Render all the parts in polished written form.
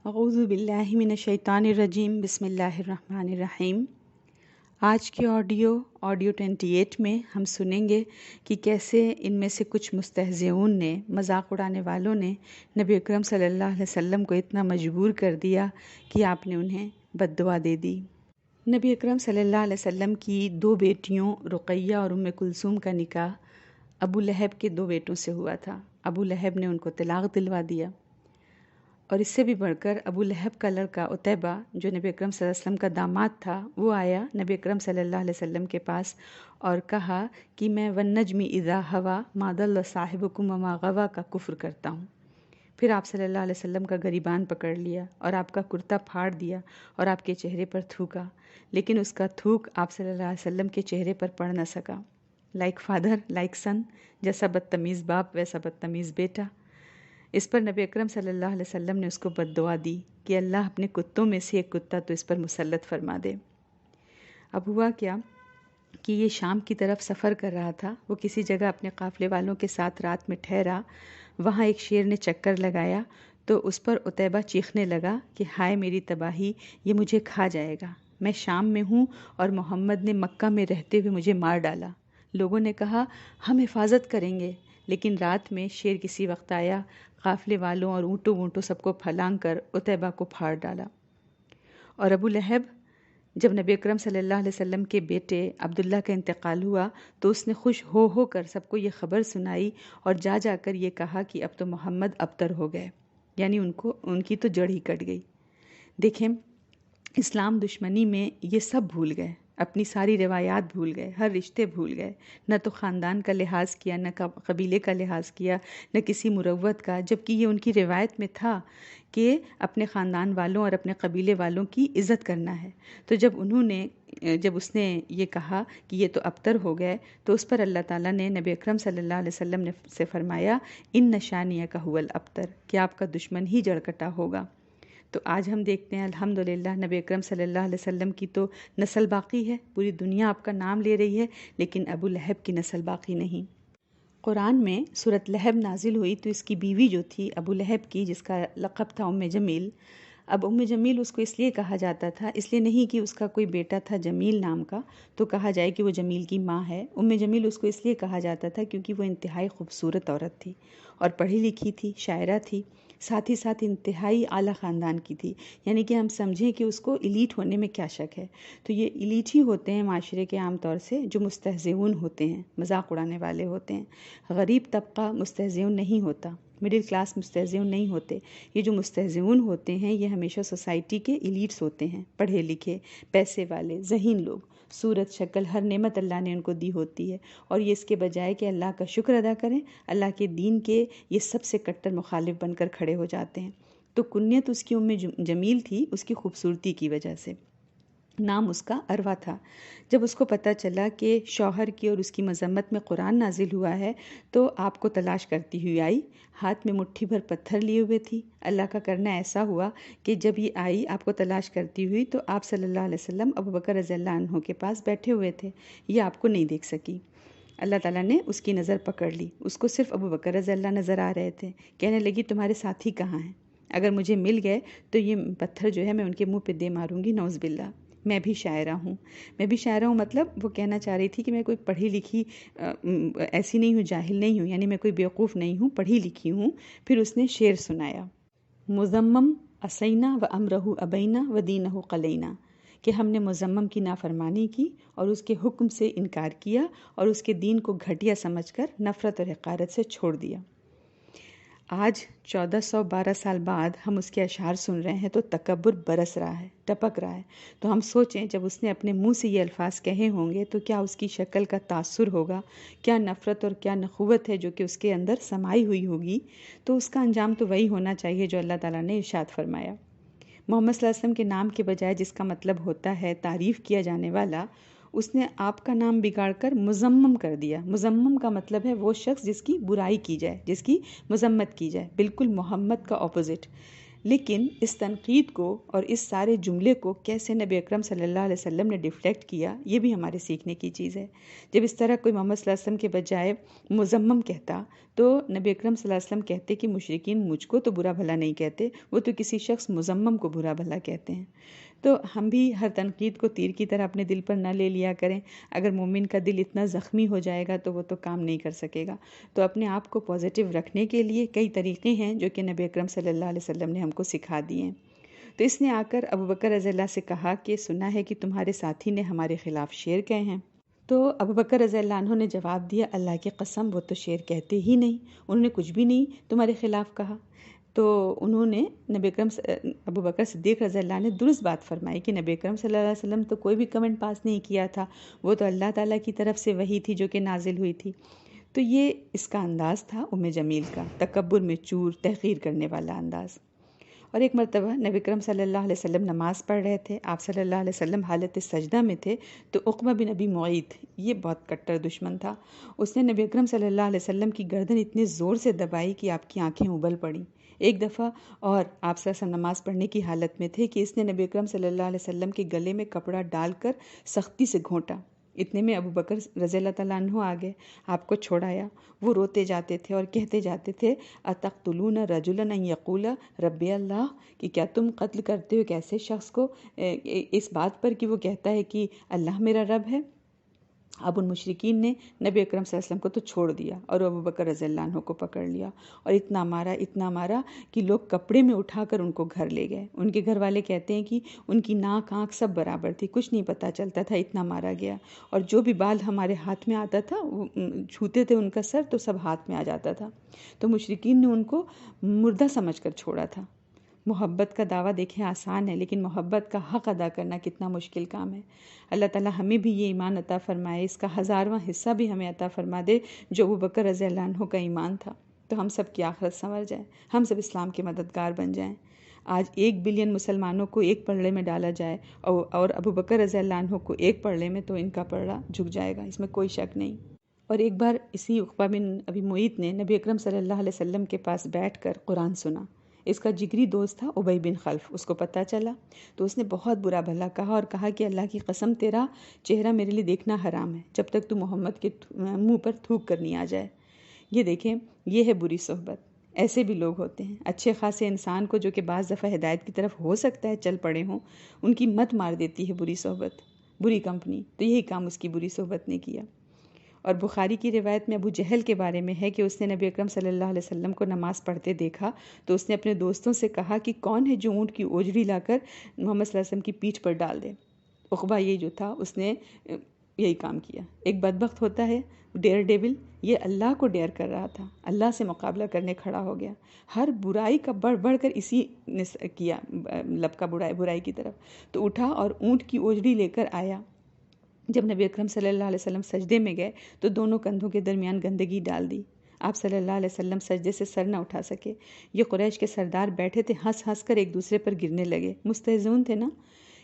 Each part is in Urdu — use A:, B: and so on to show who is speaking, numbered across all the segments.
A: اعوذ باللہ من الشیطان الرجیم بسم اللہ الرحمن الرحیم۔ آج کے آڈیو 28 میں ہم سنیں گے کہ کیسے ان میں سے کچھ مستہزئون نے، مذاق اڑانے والوں نے نبی اکرم صلی اللہ علیہ وسلم کو اتنا مجبور کر دیا کہ آپ نے انہیں بد دعا دے دی۔ نبی اکرم صلی اللہ علیہ وسلم کی 2 بیٹیوں رقیہ اور ام کلثوم کا نکاح ابو لہب کے 2 بیٹوں سے ہوا تھا۔ ابو لہب نے ان کو طلاق دلوا دیا، اور اس سے بھی بڑھ کر ابو لہب کا لڑکا عتیبہ جو نبی اکرم صلی اللہ علیہ وسلم کا داماد تھا، وہ آیا نبی اکرم صلی اللہ علیہ وسلم کے پاس اور کہا کہ میں والنجم اذا ہوا ما ضل صاحبکم وما غوی کا کفر کرتا ہوں۔ پھر آپ صلی اللہ علیہ وسلم کا گریبان پکڑ لیا اور آپ کا کرتا پھاڑ دیا اور آپ کے چہرے پر تھوکا، لیکن اس کا تھوک آپ صلی اللہ علیہ وسلم کے چہرے پر پڑ نہ سکا۔ لائک فادر لائک سن، جیسا بدتمیز باپ ویسا بدتمیز بیٹا۔ اس پر نبی اکرم صلی اللہ علیہ وسلم نے اس کو بد دعا دی کہ اللہ اپنے کتوں میں سے ایک کتا تو اس پر مسلط فرما دے۔ اب ہوا کیا کہ یہ شام کی طرف سفر کر رہا تھا، وہ کسی جگہ اپنے قافلے والوں کے ساتھ رات میں ٹھہرا، وہاں ایک شیر نے چکر لگایا تو اس پر عتیبہ چیخنے لگا کہ ہائے میری تباہی، یہ مجھے کھا جائے گا، میں شام میں ہوں اور محمد نے مکہ میں رہتے ہوئے مجھے مار ڈالا۔ لوگوں نے کہا ہم حفاظت کریں گے، لیکن رات میں شیر کسی وقت آیا، قافلے والوں اور اونٹوں وونٹوں سب کو پھلانگ کر عتیبہ کو پھاڑ ڈالا۔ اور ابو لہب جب نبی اکرم صلی اللہ علیہ وسلم کے بیٹے عبداللہ کا انتقال ہوا تو اس نے خوش ہو کر سب کو یہ خبر سنائی اور جا کر یہ کہا کہ اب تو محمد ابتر ہو گئے، یعنی ان کی تو جڑ ہی کٹ گئی۔ دیکھیں، اسلام دشمنی میں یہ سب بھول گئے، اپنی ساری روایات بھول گئے، ہر رشتے بھول گئے، نہ تو خاندان کا لحاظ کیا، نہ قبیلے کا لحاظ کیا، نہ کسی مروت کا، جبکہ یہ ان کی روایت میں تھا کہ اپنے خاندان والوں اور اپنے قبیلے والوں کی عزت کرنا ہے۔ تو جب اس نے یہ کہا کہ یہ تو ابتر ہو گئے، تو اس پر اللہ تعالیٰ نے نبی اکرم صلی اللہ علیہ وسلم نے سے فرمایا ان شانئک ھو الابتر، کہ آپ کا دشمن ہی جڑ کٹا ہوگا۔ تو آج ہم دیکھتے ہیں الحمدللہ نبی اکرم صلی اللہ علیہ وسلم کی تو نسل باقی ہے، پوری دنیا آپ کا نام لے رہی ہے، لیکن ابو لہب کی نسل باقی نہیں۔ قرآن میں سورۃ لہب نازل ہوئی تو اس کی بیوی جو تھی ابو لہب کی، جس کا لقب تھا ام جمیل، اب ام جمیل اس کو اس لیے کہا جاتا تھا، اس لیے نہیں کہ اس کا کوئی بیٹا تھا جمیل نام کا تو کہا جائے کہ وہ جمیل کی ماں ہے۔ ام جمیل اس کو اس لیے کہا جاتا تھا کیونکہ وہ انتہائی خوبصورت عورت تھی اور پڑھی لکھی تھی، شاعرہ تھی، ساتھ ہی ساتھ انتہائی اعلیٰ خاندان کی تھی، یعنی کہ ہم سمجھیں کہ اس کو ایلیٹ ہونے میں کیا شک ہے۔ تو یہ ایلیٹ ہی ہوتے ہیں معاشرے کے عام طور سے جو مستہزئون ہوتے ہیں، مذاق اڑانے والے ہوتے ہیں۔ غریب طبقہ مستہزئون نہیں ہوتا، مڈل کلاس مستہزئون نہیں ہوتے۔ یہ جو مستہزئون ہوتے ہیں یہ ہمیشہ سوسائٹی کے ایلیٹس ہوتے ہیں، پڑھے لکھے، پیسے والے، ذہین لوگ، صورت شکل ہر نعمت اللہ نے ان کو دی ہوتی ہے، اور یہ اس کے بجائے کہ اللہ کا شکر ادا کریں، اللہ کے دین کے یہ سب سے کٹر مخالف بن کر کھڑے ہو جاتے ہیں۔ تو کنیت اس کی ام جمیل تھی اس کی خوبصورتی کی وجہ سے، نام اس کا عروہ تھا۔ جب اس کو پتہ چلا کہ شوہر کی اور اس کی مذمت میں قرآن نازل ہوا ہے تو آپ کو تلاش کرتی ہوئی آئی، ہاتھ میں مٹھی بھر پتھر لیے ہوئے تھی۔ اللہ کا کرنا ایسا ہوا کہ جب یہ آئی آپ کو تلاش کرتی ہوئی تو آپ صلی اللہ علیہ وسلم ابو بکر رضی اللہ عنہ کے پاس بیٹھے ہوئے تھے، یہ آپ کو نہیں دیکھ سکی۔ اللہ تعالیٰ نے اس کی نظر پکڑ لی، اس کو صرف ابو بکر رضی اللہ نظر آ رہے تھے۔ کہنے لگی تمہارے ساتھی کہاں ہیں؟ اگر مجھے مل گئے تو یہ پتھر جو ہے میں ان کے منہ پہ دے ماروں گی، نعوذ باللہ۔ میں بھی شاعرہ ہوں، مطلب وہ کہنا چاہ رہی تھی کہ میں کوئی پڑھی لکھی ایسی نہیں ہوں، جاہل نہیں ہوں، یعنی میں کوئی بیوقوف نہیں ہوں، پڑھی لکھی ہوں۔ پھر اس نے شعر سنایا، مذمم عصینا و امرہ ابینا و دینہ قلینا، کہ ہم نے مذمم کی نافرمانی کی اور اس کے حکم سے انکار کیا اور اس کے دین کو گھٹیا سمجھ کر نفرت اور حقارت سے چھوڑ دیا۔ آج 1412 سال بعد ہم اس کے اشعار سن رہے ہیں تو تکبر برس رہا ہے، ٹپک رہا ہے۔ تو ہم سوچیں جب اس نے اپنے منہ سے یہ الفاظ کہے ہوں گے تو کیا اس کی شکل کا تاثر ہوگا، کیا نفرت اور کیا نخوت ہے جو کہ اس کے اندر سمائی ہوئی ہوگی۔ تو اس کا انجام تو وہی ہونا چاہیے جو اللہ تعالیٰ نے ارشاد فرمایا۔ محمد صلی اللہ علیہ وسلم کے نام کے بجائے جس کا مطلب ہوتا ہے تعریف کیا جانے والا، اس نے آپ کا نام بگاڑ کر مذمم کر دیا۔ مذمم کا مطلب ہے وہ شخص جس کی برائی کی جائے، جس کی مذمت کی جائے، بالکل محمد کا اپوزٹ۔ لیکن اس تنقید کو اور اس سارے جملے کو کیسے نبی اکرم صلی اللہ علیہ وسلم نے ڈیفلیکٹ کیا، یہ بھی ہمارے سیکھنے کی چیز ہے۔ جب اس طرح کوئی محمد صلی اللہ علیہ وسلم کے بجائے مذمم کہتا تو نبی اکرم صلی اللہ علیہ وسلم کہتے کہ مشرکین مجھ کو تو برا بھلا نہیں کہتے، وہ تو کسی شخص مذمم کو برا بھلا کہتے ہیں۔ تو ہم بھی ہر تنقید کو تیر کی طرح اپنے دل پر نہ لے لیا کریں۔ اگر مومن کا دل اتنا زخمی ہو جائے گا تو وہ تو کام نہیں کر سکے گا۔ تو اپنے آپ کو پازیٹیو رکھنے کے لیے کئی طریقے ہیں جو کہ نبی اکرم صلی اللہ علیہ وسلم نے ہم کو سکھا دیے ہیں۔ تو اس نے آ کر ابو بکر رضی اللہ سے کہا کہ سنا ہے کہ تمہارے ساتھی نے ہمارے خلاف شعر کہے ہیں۔ تو ابو بکر رضی اللہ عنہ نے جواب دیا، اللہ کی قسم وہ تو شعر کہتے ہی نہیں، انہوں نے کچھ بھی نہیں تمہارے خلاف کہا۔ تو انہوں نے ابو بکر صدیق رضی اللہ عنہ نے درست بات فرمائی کہ نبی اکرم صلی اللہ علیہ وسلم تو کوئی بھی کمنٹ پاس نہیں کیا تھا، وہ تو اللہ تعالیٰ کی طرف سے وحی تھی جو کہ نازل ہوئی تھی۔ تو یہ اس کا انداز تھا جمیل کا، تکبر میں چور، تحقیر کرنے والا انداز۔ اور ایک مرتبہ نبی اکرم صلی اللہ علیہ وسلم نماز پڑھ رہے تھے، آپ صلی اللہ علیہ وسلم حالت سجدہ میں تھے، تو عقبہ بن ابی معیط، یہ بہت کٹر دشمن تھا، اس نے نبی اکرم صلی اللہ علیہ وسلم کی گردن اتنے زور سے دبائی کہ آپ کی آنکھیں ابل پڑیں۔ ایک دفعہ اور آپ صلی اللہ علیہ وسلم نماز پڑھنے کی حالت میں تھے کہ اس نے نبی اکرم صلی اللہ علیہ وسلم کے گلے میں کپڑا ڈال کر سختی سے گھونٹا۔ اتنے میں ابو بکر رضی اللہ تعالیٰ عنہ آ گئے، آپ کو چھوڑایا۔ وہ روتے جاتے تھے اور کہتے جاتے تھے، اتقتلون رجلا ان یقول ربی اللہ، کہ کیا تم قتل کرتے ہو ایک ایسے شخص کو اس بات پر کہ وہ کہتا ہے کہ اللہ میرا رب ہے۔ اب ان مشرکین نے نبی اکرم صلی اللہ علیہ وسلم کو تو چھوڑ دیا اور ابو بکر رضی اللہ عنہ کو پکڑ لیا اور اتنا مارا کہ لوگ کپڑے میں اٹھا کر ان کو گھر لے گئے۔ ان کے گھر والے کہتے ہیں کہ ان کی ناک آنکھ سب برابر تھی، کچھ نہیں پتہ چلتا تھا، اتنا مارا گیا۔ اور جو بھی بال ہمارے ہاتھ میں آتا تھا، چھوتے تھے ان کا سر تو سب ہاتھ میں آ جاتا تھا۔ تو مشرکین نے ان کو مردہ سمجھ کر چھوڑا تھا۔ محبت کا دعویٰ دیکھیں آسان ہے، لیکن محبت کا حق ادا کرنا کتنا مشکل کام ہے۔ اللہ تعالیٰ ہمیں بھی یہ ایمان عطا فرمائے، اس کا 1000واں حصہ بھی ہمیں عطا فرما دے جو ابو بکر رضی اللہ عنہ کا ایمان تھا، تو ہم سب کی آخرت سنور جائے، ہم سب اسلام کے مددگار بن جائیں۔ آج 1 بلین مسلمانوں کو ایک پلڑے میں ڈالا جائے اور ابو بکر رضی اللہ عنہ کو ایک پلڑے میں، تو ان کا پلڑا جھک جائے گا، اس میں کوئی شک نہیں۔ اور ایک بار اسی عقبہ بن ابی معیط نے نبی اکرم صلی اللہ علیہ وسلم کے پاس بیٹھ کر قرآن سنا۔ اس کا جگری دوست تھا ابی بن خلف، اس کو پتہ چلا تو اس نے بہت برا بھلا کہا اور کہا کہ اللہ کی قسم تیرا چہرہ میرے لیے دیکھنا حرام ہے جب تک تو محمد کے منہ پر تھوک کر نہیں آ جائے۔ یہ دیکھیں، یہ ہے بری صحبت۔ ایسے بھی لوگ ہوتے ہیں، اچھے خاصے انسان کو جو کہ بعض دفعہ ہدایت کی طرف ہو سکتا ہے چل پڑے ہوں، ان کی مت مار دیتی ہے بری صحبت، بری کمپنی۔ تو یہی کام اس کی بری صحبت نے کیا۔ اور بخاری کی روایت میں ابو جہل کے بارے میں ہے کہ اس نے نبی اکرم صلی اللہ علیہ وسلم کو نماز پڑھتے دیکھا تو اس نے اپنے دوستوں سے کہا کہ کون ہے جو اونٹ کی اوجری لا کر محمد صلی اللہ علیہ وسلم کی پیٹھ پر ڈال دے۔ عقبہ یہ جو تھا اس نے یہی کام کیا۔ ایک بدبخت ہوتا ہے ڈیئر ڈیول، یہ اللہ کو ڈیئر کر رہا تھا، اللہ سے مقابلہ کرنے کھڑا ہو گیا، ہر برائی کا بڑھ کر اسی نے کیا، لپکا برائی کی طرف، تو اٹھا اور اونٹ کی اوجری لے کر آیا۔ جب نبی اکرم صلی اللہ علیہ وسلم سجدے میں گئے تو دونوں کندھوں کے درمیان گندگی ڈال دی۔ آپ صلی اللہ علیہ وسلم سجدے سے سر نہ اٹھا سکے۔ یہ قریش کے سردار بیٹھے تھے، ہنس کر ایک دوسرے پر گرنے لگے، مستہزئون تھے نا۔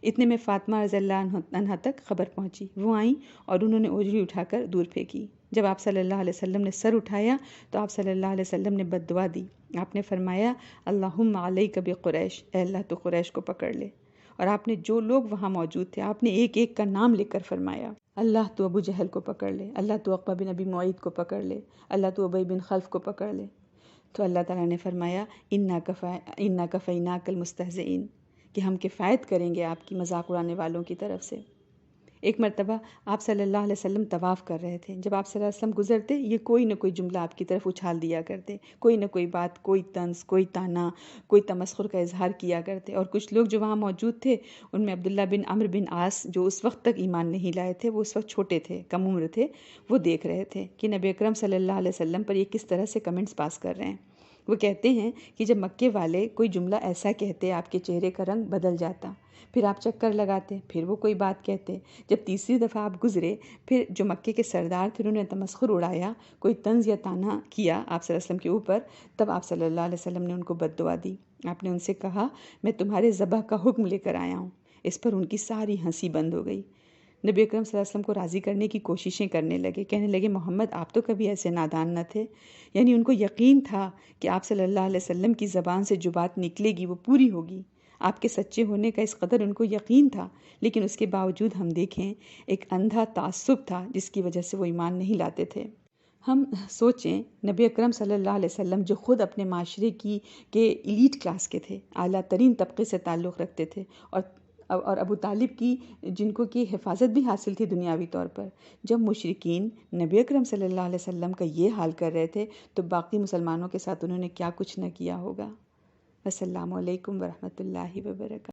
A: اتنے میں فاطمہ رضی اللہ عنہا تک خبر پہنچی، وہ آئیں اور انہوں نے اوجری اٹھا کر دور پھینکی۔ جب آپ صلی اللہ علیہ وسلم نے سر اٹھایا تو آپ صلی اللہ علیہ وسلم نے بد دعا دی۔ آپ نے فرمایا، اللہم علیک بقریش، اے اللہ تو قریش کو پکڑ لے۔ اور آپ نے جو لوگ وہاں موجود تھے، آپ نے ایک ایک کا نام لے کر فرمایا، اللہ تو ابو جہل کو پکڑ لے، اللہ تو عقبہ بن ابی معیط کو پکڑ لے، اللہ تو ابی بن خلف کو پکڑ لے۔ تو اللہ تعالیٰ نے فرمایا، انا کفیناک المستہزئین، کہ ہم کفایت کریں گے آپ کی مذاق اڑانے والوں کی طرف سے۔ ایک مرتبہ آپ صلی اللہ علیہ وسلم طواف کر رہے تھے، جب آپ صلی اللہ علیہ وسلم گزرتے یہ کوئی نہ کوئی جملہ آپ کی طرف اچھال دیا کرتے، کوئی نہ کوئی بات، کوئی طنز، کوئی طعنہ، کوئی تمسخر کا اظہار کیا کرتے۔ اور کچھ لوگ جو وہاں موجود تھے، ان میں عبداللہ بن عمرو بن عاص، جو اس وقت تک ایمان نہیں لائے تھے، وہ اس وقت چھوٹے تھے، کم عمر تھے، وہ دیکھ رہے تھے کہ نبی اکرم صلی اللہ علیہ وسلم پر یہ کس طرح سے کمنٹس پاس کر رہے ہیں۔ وہ کہتے ہیں کہ جب مکے والے کوئی جملہ ایسا کہتے، آپ کے چہرے کا رنگ بدل جاتا، پھر آپ چکر لگاتے، پھر وہ کوئی بات کہتے، جب تیسری دفعہ آپ گزرے، پھر جو مکے کے سردار تھے انہوں نے تمسخر اڑایا، کوئی طنز یا طعنہ کیا آپ صلی اللہ علیہ وسلم کے اوپر، تب آپ صلی اللہ علیہ وسلم نے ان کو بد دعا دی۔ آپ نے ان سے کہا، میں تمہارے ذبح کا حکم لے کر آیا ہوں۔ اس پر ان کی ساری ہنسی بند ہو گئی۔ نبی اکرم صلی اللہ علیہ وسلم کو راضی کرنے کی کوششیں کرنے لگے، کہنے لگے محمد آپ تو کبھی ایسے نادان نہ تھے. یعنی ان کو یقین تھا کہ آپ صلی اللہ علیہ وسلم کی زبان سے جو بات نکلے گی وہ پوری ہوگی. آپ کے سچے ہونے کا اس قدر ان کو یقین تھا، لیکن اس کے باوجود ہم دیکھیں ایک اندھا تعصب تھا جس کی وجہ سے وہ ایمان نہیں لاتے تھے. ہم سوچیں نبی اکرم صلی اللہ علیہ وسلم جو خود اپنے معاشرے کے ایلیٹ کلاس کے تھے، اعلیٰ ترین طبقے سے تعلق رکھتے تھے، اور ابو طالب کی جن کو کی حفاظت بھی حاصل تھی دنیاوی طور پر، جب مشرکین نبی اکرم صلی اللہ علیہ وسلم کا یہ حال کر رہے تھے تو باقی مسلمانوں کے ساتھ انہوں نے کیا کچھ نہ کیا ہوگا. السلام علیکم ورحمۃ اللہ وبرکاتہ.